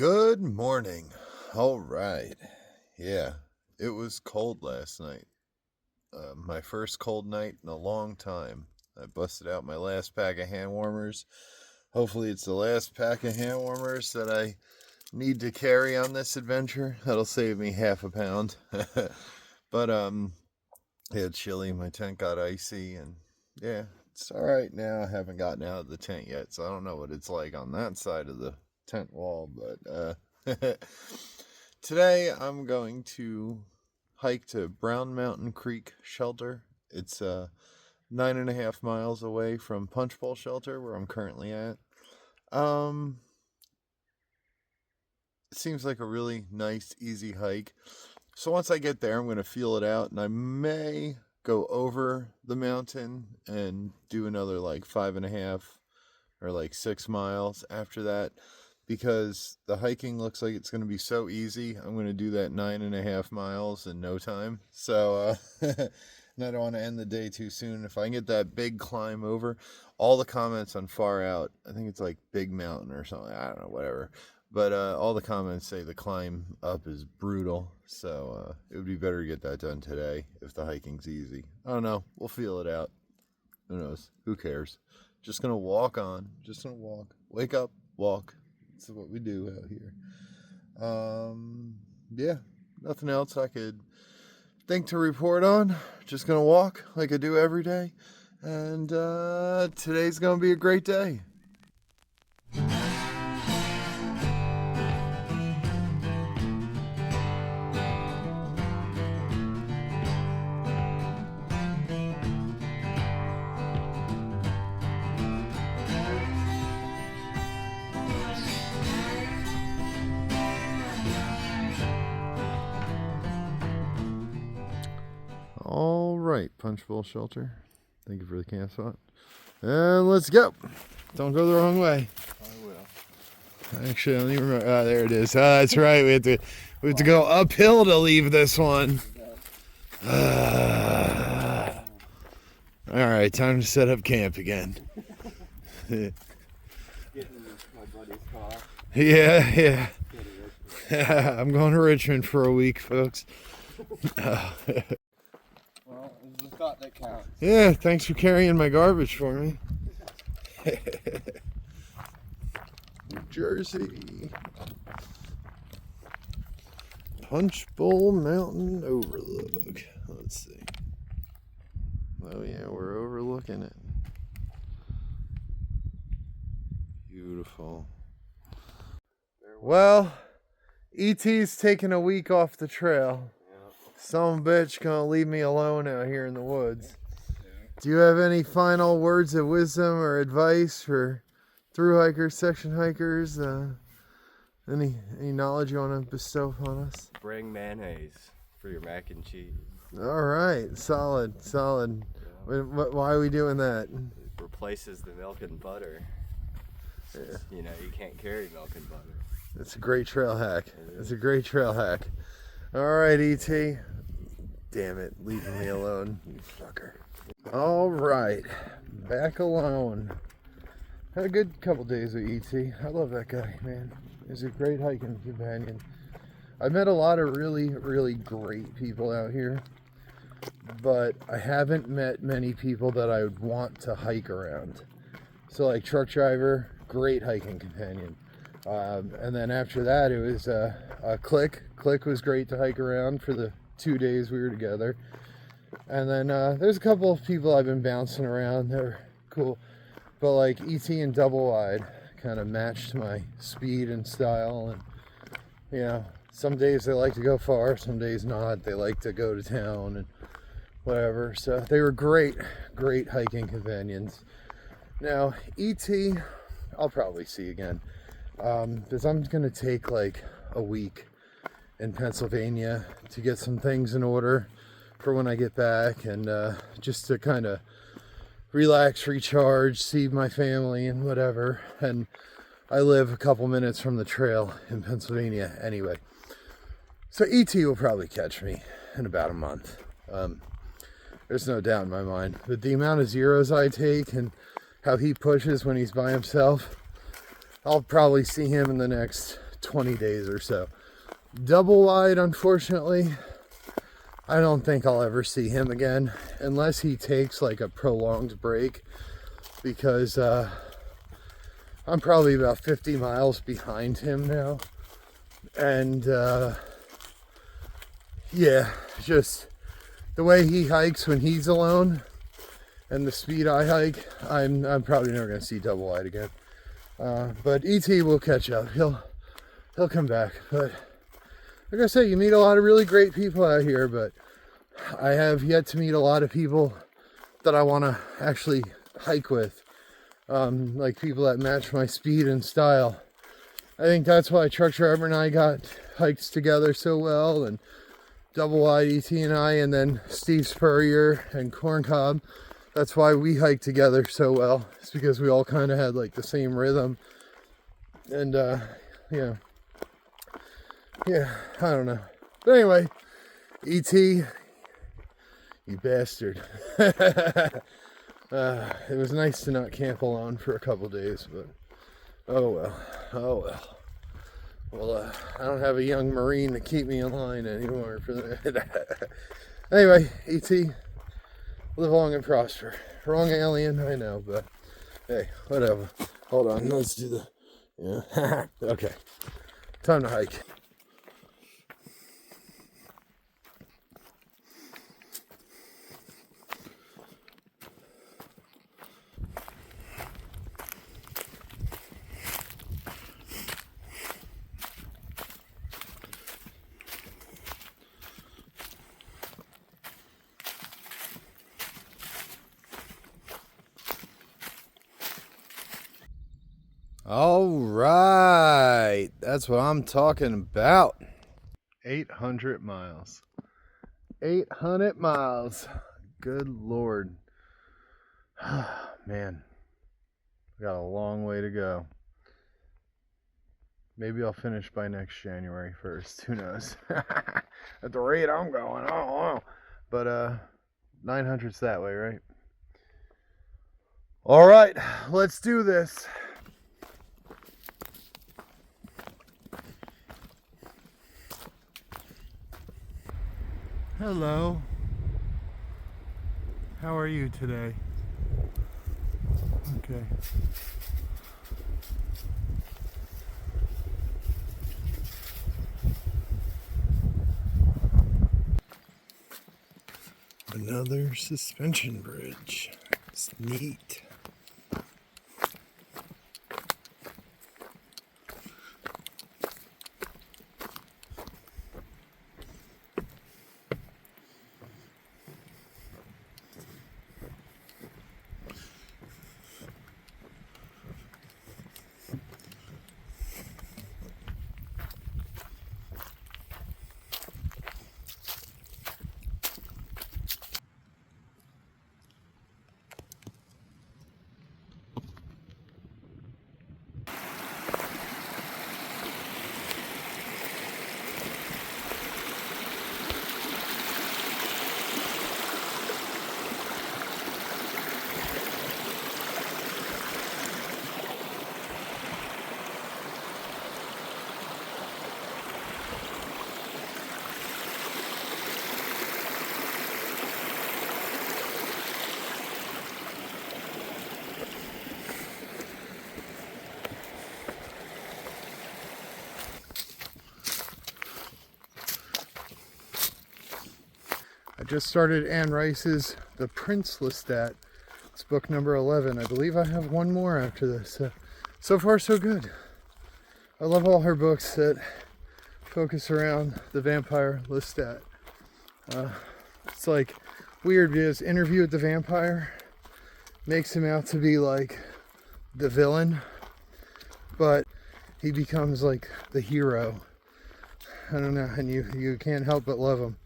Good morning. All right. Yeah, it was cold last night. My first cold night in a long time. I busted out my last pack of hand warmers. Hopefully it's the last pack of hand warmers that I need to carry on this adventure. That'll save me half a pound. But it's chilly. My tent got icy, and yeah, it's all right now. I haven't gotten out of the tent yet, so I don't know what it's like on that side of the tent wall, but today I'm going to hike to Brown Mountain Creek Shelter. It's 9.5 miles away from Punchbowl Shelter, where I'm currently at. It seems like a really nice, easy hike. So once I get there, I'm going to feel it out, and I may go over the mountain and do another like 5.5 or like 6 miles after that, because the hiking looks like it's going to be so easy. I'm going to do that 9.5 miles in no time. So, and I don't want to end the day too soon. If I can get that big climb over, all the comments on Far Out, I think it's like Big Mountain or something, I don't know, whatever. But all the comments say the climb up is brutal. So it would be better to get that done today if the hiking's easy. I don't know. We'll feel it out. Who knows? Who cares? Just going to walk on. Just going to walk. Wake up, walk. That's what we do out here. Yeah, nothing else I could think to report on. Just going to walk like I do every day. And today's going to be a great day. All right, Punchbowl Shelter. Thank you for the camp spot. And let's go. Don't go the wrong way. I will. Actually, I don't even remember. Ah, there it is. Ah, that's right. We have to go uphill to leave this one. All right, time to set up camp again. Getting my buddy's car. Yeah. I'm going to Richmond for a week, folks. Well, it's the thought that counts. Yeah, thanks for carrying my garbage for me. New Jersey. Punchbowl Mountain Overlook. Let's see. Oh yeah, we're overlooking it. Beautiful. Well, E.T.'s taking a week off the trail. Some bitch gonna leave me alone out here in the woods. Do you have any final words of wisdom or advice for through hikers, section hikers? Any knowledge you want to bestow upon us? Bring mayonnaise for your mac and cheese. All right, solid. Yeah. Why are we doing that? It replaces the milk and butter. Yeah. You know, you can't carry milk and butter. It's a great trail hack. All right, E.T. Damn it, leaving me alone, you fucker. All right, back alone. Had a good couple days with E.T. I love that guy, man. He's a great hiking companion. I've met a lot of really, really great people out here, but I haven't met many people that I would want to hike around. So like truck driver, great hiking companion. And then after that, it was Click. Click was great to hike around for the 2 days we were together. And then there's a couple of people I've been bouncing around. They're cool. But like E.T. and Double Wide kind of matched my speed and style. And, you know, some days they like to go far, some days not. They like to go to town and whatever. So they were great hiking companions. Now, E.T., I'll probably see again. Because I'm going to take like a week in Pennsylvania to get some things in order for when I get back, and just to kind of relax, recharge, see my family and whatever. And I live a couple minutes from the trail in Pennsylvania anyway. So E.T. will probably catch me in about a month. There's no doubt in my mind. But the amount of zeros I take and how he pushes when he's by himself, I'll probably see him in the next 20 days or so. Double wide, unfortunately, I don't think I'll ever see him again unless he takes like a prolonged break, because I'm probably about 50 miles behind him now. And yeah, just the way he hikes when he's alone and the speed I hike, I'm probably never going to see double wide again. But ET will catch up. He'll come back. But like I say, you meet a lot of really great people out here, but I have yet to meet a lot of people that I want to actually hike with. Like people that match my speed and style. I think that's why Truck Driver and I got hikes together so well, and Double Wide, ET and I, and then Steve Spurrier and Corncob. That's why we hiked together so well. It's because we all kind of had like the same rhythm. And yeah, I don't know. But anyway, ET, you bastard. It was nice to not camp alone for a couple days, but oh well. Well, I don't have a young Marine to keep me in line anymore for that. Anyway, ET, live long and prosper. Wrong alien, I know, but hey, whatever. Hold on, let's do the, yeah. Okay, time to hike. All right, that's what I'm talking about. 800 miles. 800 miles. Good Lord. Man, we got a long way to go. Maybe I'll finish by next January 1st. Who knows? At the rate I'm going, I don't know. But 900's that way, right? All right, let's do this. Hello. How are you today? Okay. Another suspension bridge. It's neat. I just started Anne Rice's The Prince Lestat. It's book number 11. I believe I have one more after this. So far, so good. I love all her books that focus around the vampire Lestat. It's like weird because Interview with the Vampire makes him out to be like the villain, but he becomes like the hero. I don't know, and you can't help but love him.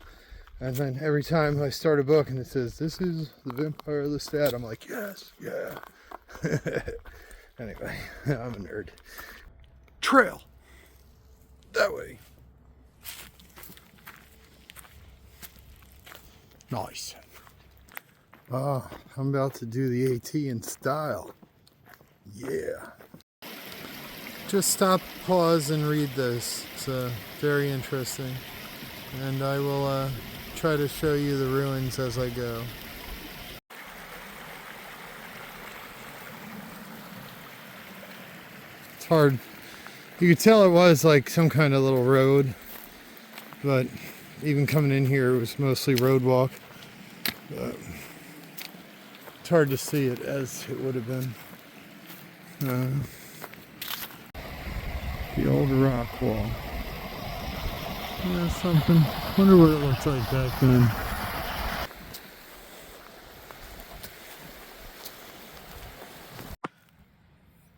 And then every time I start a book and it says, this is the vampire Lestat, I'm like, yes, yeah. Anyway, I'm a nerd. Trail. That way. Nice. Ah, I'm about to do the AT in style. Yeah. just stop, pause, and read this. It's very interesting. And I will try to show you the ruins as I go. It's hard. You could tell it was like some kind of little road, but even coming in here it was mostly road walk. It's hard to see it as it would have been. The old rock wall. Yeah, something. Wonder what it looked like back then.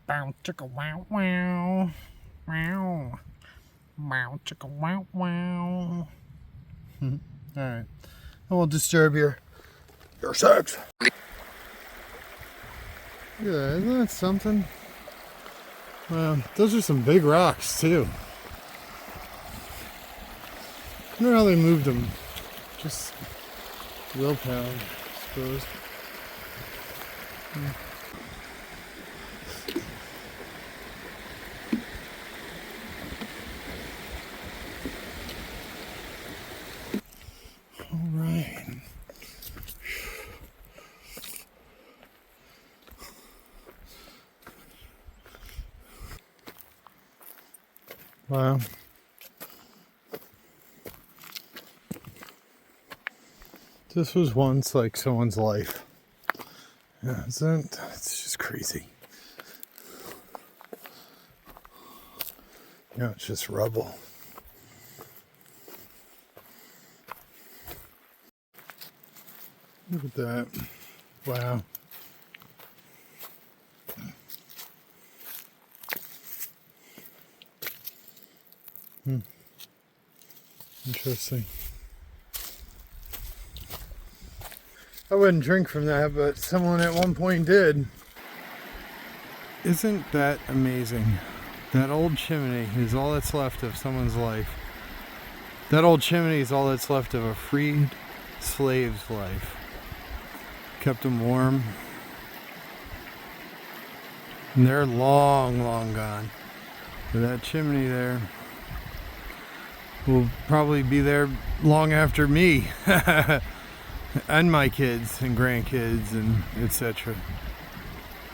Bow chicka wow wow. Wow. Bow chicka wow wow. Alright. I won't disturb your sex. Look at that, isn't that something? Wow, those are some big rocks too. I wonder how they moved them. Just willpower, I suppose. All right. Wow. This was once like someone's life. Yeah, isn't it? It's just crazy. Yeah, it's just rubble. Look at that. Wow. Interesting. I wouldn't drink from that, but someone at one point did. Isn't that amazing? That old chimney is all that's left of someone's life. That old chimney is all that's left of a freed slave's life. Kept them warm. And they're long, long gone. But that chimney there will probably be there long after me. And my kids and grandkids and etc.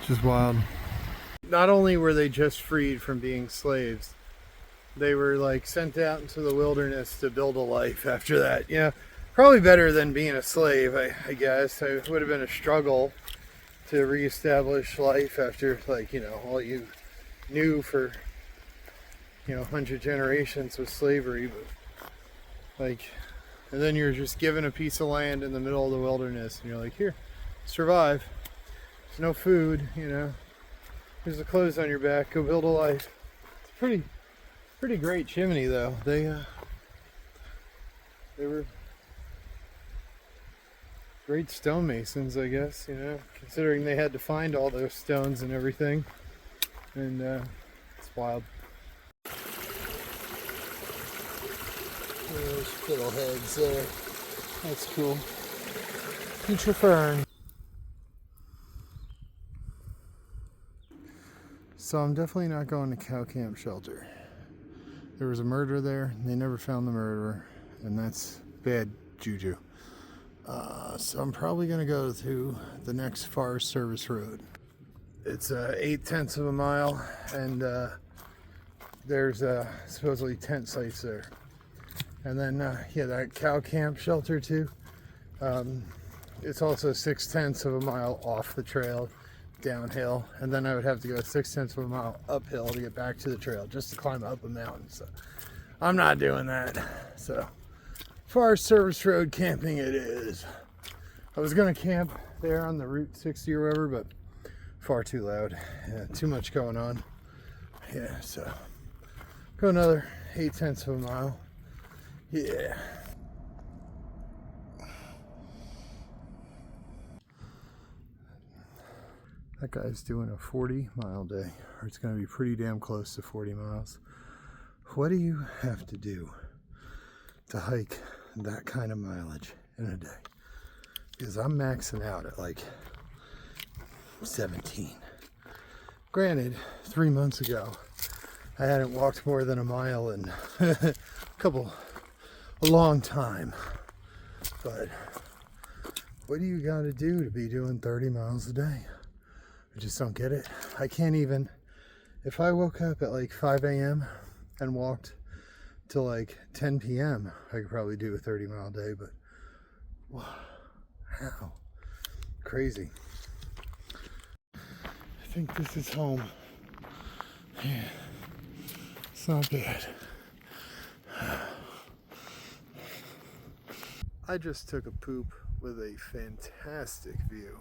Just wild. Not only were they just freed from being slaves, they were like sent out into the wilderness to build a life after that. Yeah, probably better than being a slave, I guess. It would have been a struggle to reestablish life after, like, you know, all you knew for, you know, 100 generations was slavery. But like, and then you're just given a piece of land in the middle of the wilderness and you're like, here, survive. There's no food, you know. Here's the clothes on your back, go build a life. It's pretty great chimney though. They were great stonemasons, I guess, you know, considering they had to find all those stones and everything. And it's wild. Those fiddleheads there. That's cool. Future fern. So I'm definitely not going to cow camp shelter. There was a murder there. They never found the murderer, and that's bad juju. So I'm probably going to go to the next Forest Service road. It's 8/10 of a mile, and there's supposedly tent sites there. And then, yeah, that cow camp shelter too. It's also 6/10 of a mile off the trail, downhill. And then I would have to go 6/10 of a mile uphill to get back to the trail, just to climb up a mountain. So I'm not doing that. So Forest Service road camping it is. I was gonna camp there on the Route 60 or whatever, but far too loud. Yeah, too much going on. Yeah, so go another 8/10 of a mile. Yeah. That guy's doing a 40-mile day, or it's going to be pretty damn close to 40 miles. What do you have to do to hike that kind of mileage in a day? Because I'm maxing out at like 17. Granted, 3 months ago, I hadn't walked more than a mile in a long time. But what do you gotta do to be doing 30 miles a day? I just don't get it. I can't even, if I woke up at like 5 a.m. and walked till like 10 p.m., I could probably do a 30-mile day, but wow, how? Crazy. I think this is home. Yeah, it's not bad. I just took a poop with a fantastic view.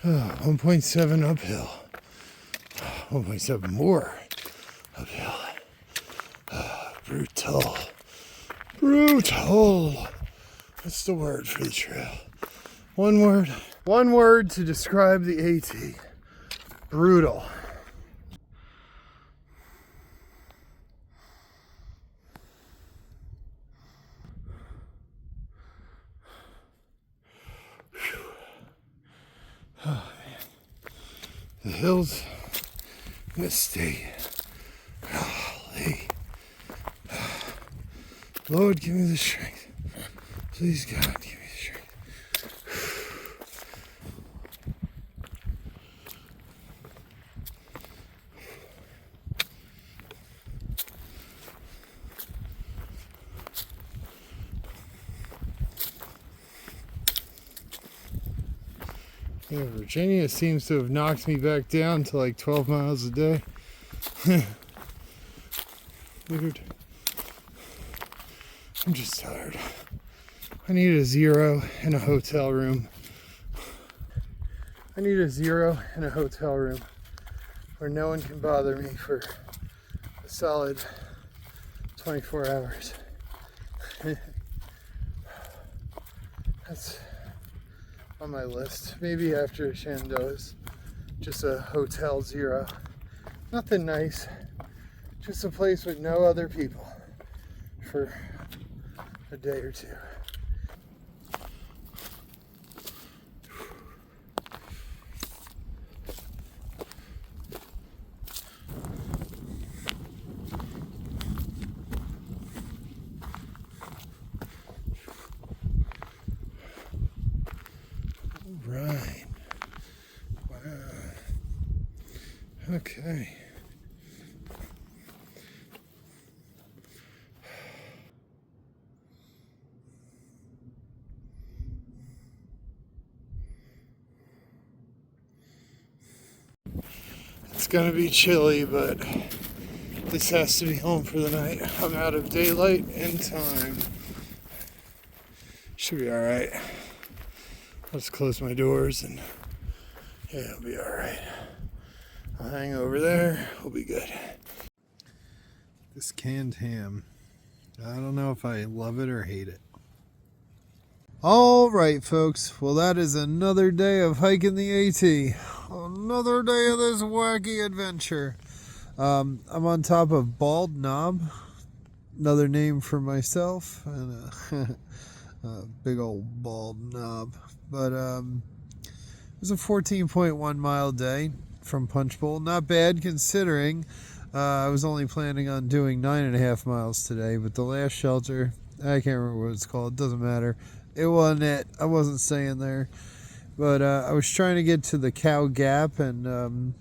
Oh, 1.7 uphill. 1.7 more uphill. Brutal. Brutal. What's the word for the trail? One word. One word to describe the AT. Brutal. Oh, man. The hills in the state. Golly. Lord, give me the strength. Please, God, give me the strength. Yeah, Virginia seems to have knocked me back down to like 12 miles a day. Weird. I'm just tired. I need a 0 in a hotel room. I need a 0 in a hotel room where no one can bother me for a solid 24 hours. That's on my list. Maybe after Shenandoah's, just a hotel 0. Nothing nice, just a place with no other people for a day or two. Right. Wow. Okay. It's gonna be chilly, but this has to be home for the night. I'm out of daylight and time. Should be alright. I'll just close my doors and yeah, it'll be alright. I'll hang over there. We'll be good. This canned ham. I don't know if I love it or hate it. Alright, folks. Well, that is another day of hiking the AT. Another day of this wacky adventure. I'm on top of Bald Knob. Another name for myself. And a big old bald knob. But it was a 14.1 mile day from Punchbowl. Not bad considering I was only planning on doing 9.5 miles today. But the last shelter, I can't remember what it's called. It doesn't matter. It wasn't it. I wasn't staying there. But I was trying to get to the Cow Gap and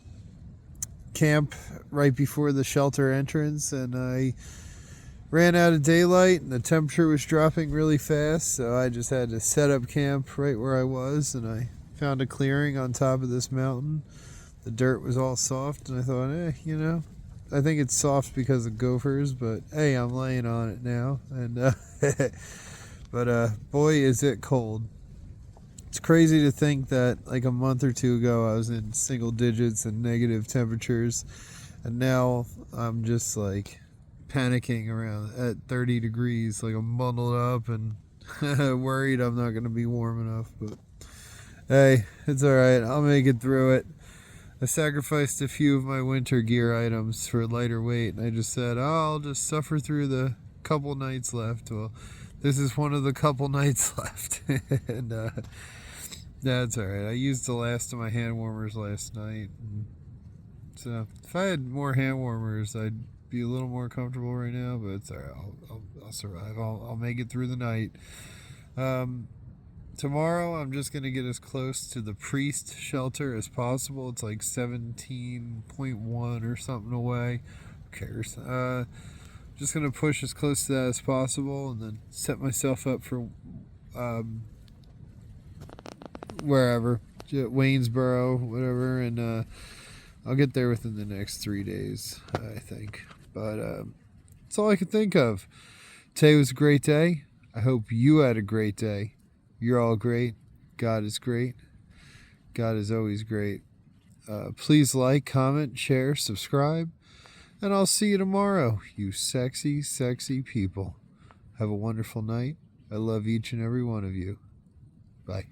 camp right before the shelter entrance. And I ran out of daylight and the temperature was dropping really fast, so I just had to set up camp right where I was, and I found a clearing on top of this mountain. The dirt was all soft, and I thought, you know, I think it's soft because of gophers, but hey, I'm laying on it now. And but boy, is it cold. It's crazy to think that like a month or two ago I was in single digits and negative temperatures, and now I'm just like panicking around at 30 degrees, like I'm bundled up and worried I'm not going to be warm enough. But hey, it's all right. I'll make it through it. I sacrificed a few of my winter gear items for lighter weight, and I just said, oh, I'll just suffer through the couple nights left. Well, this is one of the couple nights left. And that's alright. I used the last of my hand warmers last night. And so if I had more hand warmers, I'd be a little more comfortable right now, but it's alright. I'll survive. I'll make it through the night. Tomorrow I'm just going to get as close to the priest shelter as possible. It's like 17.1 or something away. Who cares? Just going to push as close to that as possible and then set myself up for wherever, Waynesboro, whatever, and I'll get there within the next 3 days, I think. But that's all I can think of. Today was a great day. I hope you had a great day. You're all great. God is great. God is always great. Please like, comment, share, subscribe, and I'll see you tomorrow, you sexy, sexy people. Have a wonderful night. I love each and every one of you. Bye.